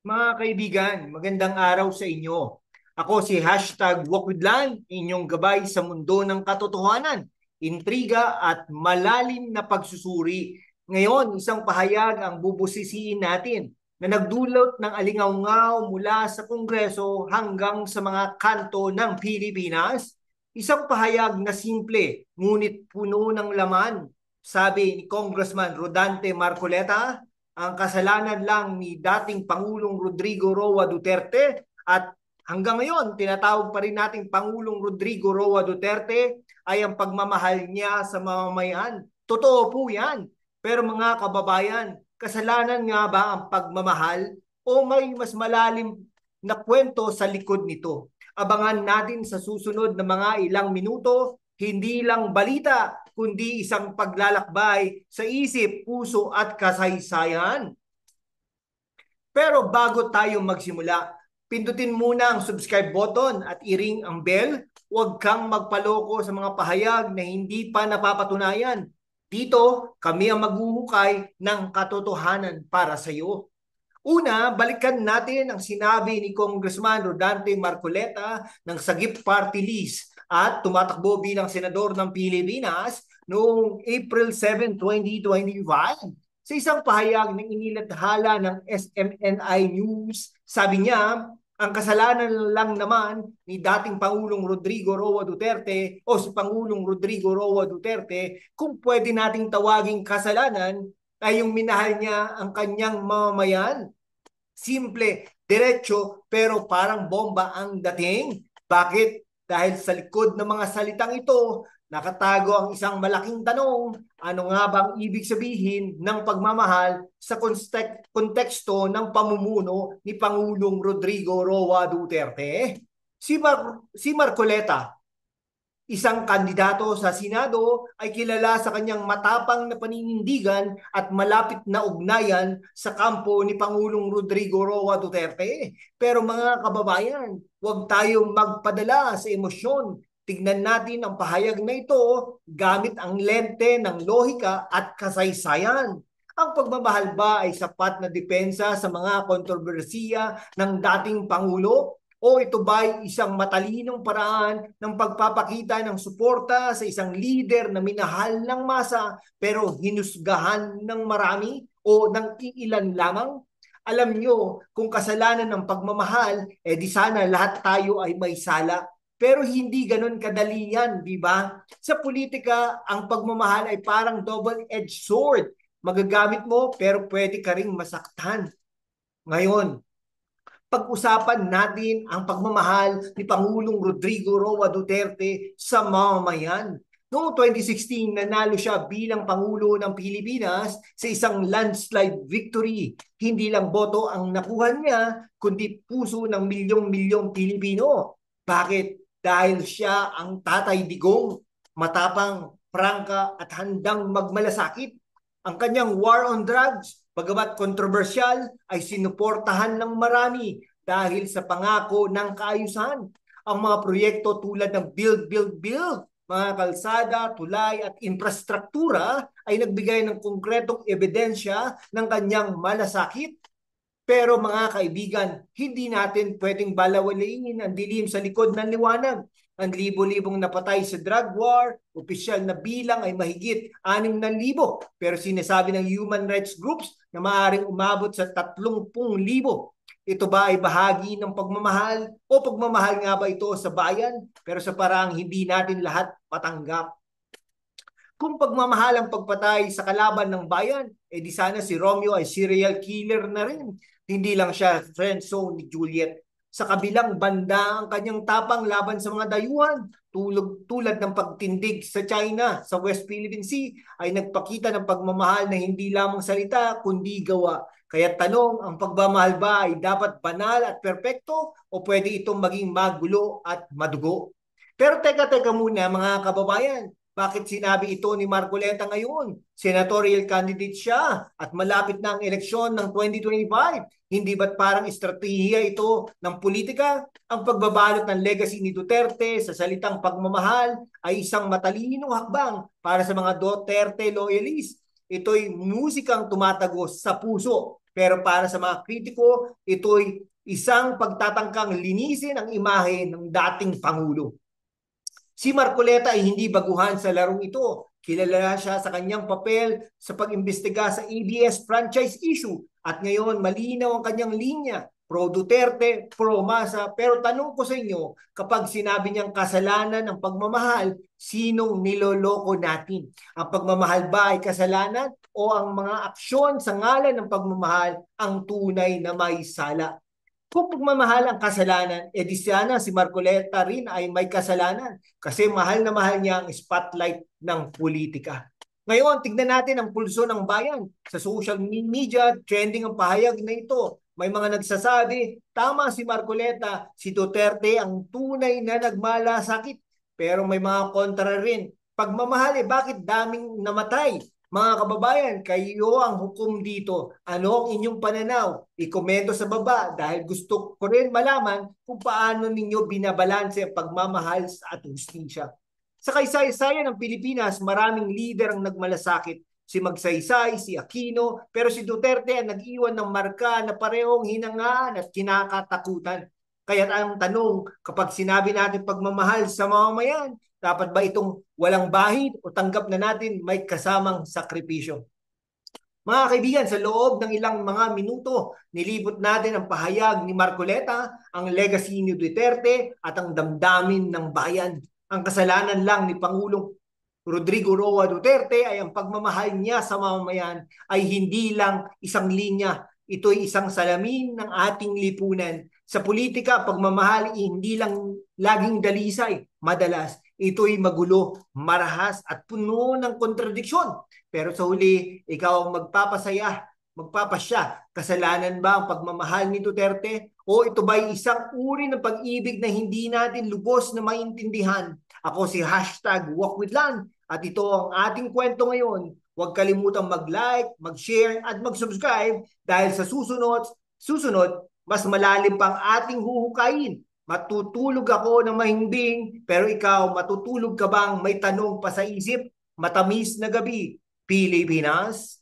Mga kaibigan, magandang araw sa inyo. Ako si #WalkWithLan, inyong gabay sa mundo ng katotohanan, intriga at malalim na pagsusuri. Ngayon, isang pahayag ang bubusisiin natin na nagdulot ng alingaw-ngaw mula sa Kongreso hanggang sa mga kanto ng Pilipinas. Isang pahayag na simple, ngunit puno ng laman. Sabi ni Congressman Rodante Marcoleta, ang kasalanan lang ni dating Pangulong Rodrigo Roa Duterte at hanggang ngayon tinatawag pa rin nating Pangulong Rodrigo Roa Duterte ay ang pagmamahal niya sa mamamayan. Totoo po yan. Pero mga kababayan, kasalanan nga ba ang pagmamahal o may mas malalim na kwento sa likod nito? Abangan natin sa susunod na mga ilang minuto, hindi lang balita kundi isang paglalakbay sa isip, puso at kasaysayan. Pero bago tayo magsimula, pindutin muna ang subscribe button at i-ring ang bell. Huwag kang magpaloko sa mga pahayag na hindi pa napapatunayan. Dito, kami ang maghuhukay ng katotohanan para sa iyo. Una, balikan natin ang sinabi ni Congressman Rodante Marcoleta ng Sagip Party List at tumatakbo bilang senador ng Pilipinas noong April 7, 2025. Sa isang pahayag na inilathala ng SMNI News, sabi niya, ang kasalanan lang naman ni dating Pangulong Rodrigo Roa Duterte o si Pangulong Rodrigo Roa Duterte, kung pwede nating tawaging kasalanan, ay yung minahal niya ang kanyang mamamayan. Simple, diretso, pero parang bomba ang dating. Bakit? Dahil sa likod ng mga salitang ito, nakatago ang isang malaking tanong, ano nga bang ibig sabihin ng pagmamahal sa konteksto ng pamumuno ni Pangulong Rodrigo Roa Duterte? Si Marcoleta, isang kandidato sa Senado, ay kilala sa kanyang matapang na paninindigan at malapit na ugnayan sa kampo ni Pangulong Rodrigo Roa Duterte. Pero mga kababayan, huwag tayong magpadala sa emosyon. Tignan natin ang pahayag na ito gamit ang lente ng lohika at kasaysayan. Ang pagmamahal ba ay sapat na depensa sa mga kontrobersiya ng dating Pangulo? O ito ba'y isang matalinong paraan ng pagpapakita ng suporta sa isang leader na minahal ng masa pero hinusgahan ng marami o ng iilan lamang? Alam nyo, kung kasalanan ng pagmamahal, di sana lahat tayo ay may sala. Pero hindi ganon kadali yan, di ba? Sa politika, ang pagmamahal ay parang double-edged sword. Magagamit mo pero pwede ka ring masaktan. Ngayon, pag-usapan natin ang pagmamahal ni Pangulong Rodrigo Roa Duterte sa mamamayan. Noong 2016, nanalo siya bilang Pangulo ng Pilipinas sa isang landslide victory. Hindi lang boto ang nakuha niya, kundi puso ng milyong-milyong Pilipino. Bakit? Dahil siya ang tatay digong, matapang, prangka at handang magmalasakit. Ang kanyang war on drugs, bagamat kontrobersyal, ay sinuportahan ng marami dahil sa pangako ng kaayusan. Ang mga proyekto tulad ng Build, Build, Build, mga kalsada, tulay at infrastruktura ay nagbigay ng konkretong ebidensya ng kanyang malasakit. Pero mga kaibigan, hindi natin pwedeng balawalain ang dilim sa likod ng liwanag. Ang libo-libong napatay sa drug war, opisyal na bilang ay mahigit 6,000. Pero sinasabi ng human rights groups na maaaring umabot sa 30,000. Ito ba ay bahagi ng pagmamahal o pagmamahal nga ba ito sa bayan pero sa paraang hindi natin lahat matanggap? Kung pagmamahal ang pagpatay sa kalaban ng bayan, di sana si Romeo ay serial killer na rin. Hindi lang siya friendzone ni Juliet. Sa kabilang banda, ang kanyang tapang laban sa mga dayuhan, tulad ng pagtindig sa China, sa West Philippine Sea, ay nagpakita ng pagmamahal na hindi lamang salita, kundi gawa. Kaya tanong, ang pagmamahal ba ay dapat banal at perpekto o pwede itong maging magulo at madugo? Pero teka muna mga kababayan, bakit sinabi ito ni Marcoleta ngayon? Senatorial candidate siya at malapit na ang eleksyon ng 2025. Hindi ba't parang estratehiya ito ng politika? Ang pagbabalot ng legacy ni Duterte sa salitang pagmamahal ay isang matalinong hakbang para sa mga Duterte loyalists. Ito'y musikang tumatagos sa puso Pero para sa mga kritiko, ito'y isang pagtatangkang linisin ang imahe ng dating Pangulo. Si Marcoleta ay hindi baguhan sa larong ito. Kilala siya sa kanyang papel sa pag-imbestiga sa ABS franchise issue at ngayon malinaw ang kanyang linya, pro Duterte, pro Masa. Pero tanong ko sa inyo, kapag sinabi niyang kasalanan ang pagmamahal, sinong niloloko natin? Ang pagmamahal ba ay kasalanan o ang mga aksyon sa ngalan ng pagmamahal ang tunay na may sala? Kung pagmamahal ang kasalanan, edi sana si Marcoleta rin ay may kasalanan kasi mahal na mahal niya ang spotlight ng politika. Ngayon, tignan natin ang pulso ng bayan. Sa social media, trending ang pahayag na ito. May mga nagsasabi, tama si Marcoleta, si Duterte ang tunay na nagmalasakit. Pero may mga kontra rin. Pagmamahal, bakit daming namatay? Mga kababayan, kayo ang hukom dito. Ano ang inyong pananaw? I-komento sa baba dahil gusto ko rin malaman kung paano ninyo binabalanse ang pagmamahal at hustisya. Sa kaysaysayan ng Pilipinas, maraming leader ang nagmalasakit. Si Magsaysay, si Aquino, pero si Duterte ang nag-iwan ng marka na parehong hinangaan at kinakatakutan. Kaya ang tanong, kapag sinabi natin pagmamahal sa mamamayan, dapat ba itong walang bahid o tanggap na natin may kasamang sakripisyo? Mga kaibigan, sa loob ng ilang mga minuto, nilibot natin ang pahayag ni Marcoleta, ang legacy ni Duterte at ang damdamin ng bayan. Ang kasalanan lang ni Pangulong Rodrigo Roa Duterte ay ang pagmamahal niya sa mamamayan ay hindi lang isang linya. Ito'y isang salamin ng ating lipunan. Sa politika, pagmamahal ay hindi lang laging dalisay. Madalas, ito'y magulo, marahas at puno ng kontradiksyon. Pero sa huli, ikaw ang magpapasya. Kasalanan ba ang pagmamahal ni Duterte? O ito ba'y isang uri ng pag-ibig na hindi natin lubos na maintindihan? Ako si #WalkWithLan at ito ang ating kwento ngayon. Huwag kalimutang mag-like, mag-share at mag-subscribe dahil sa susunod, mas malalim pang ating huhukayin. Matutulog ako ng mahimbing, pero ikaw, matutulog ka bang may tanong pa sa isip? Matamis na gabi, Pilipinas.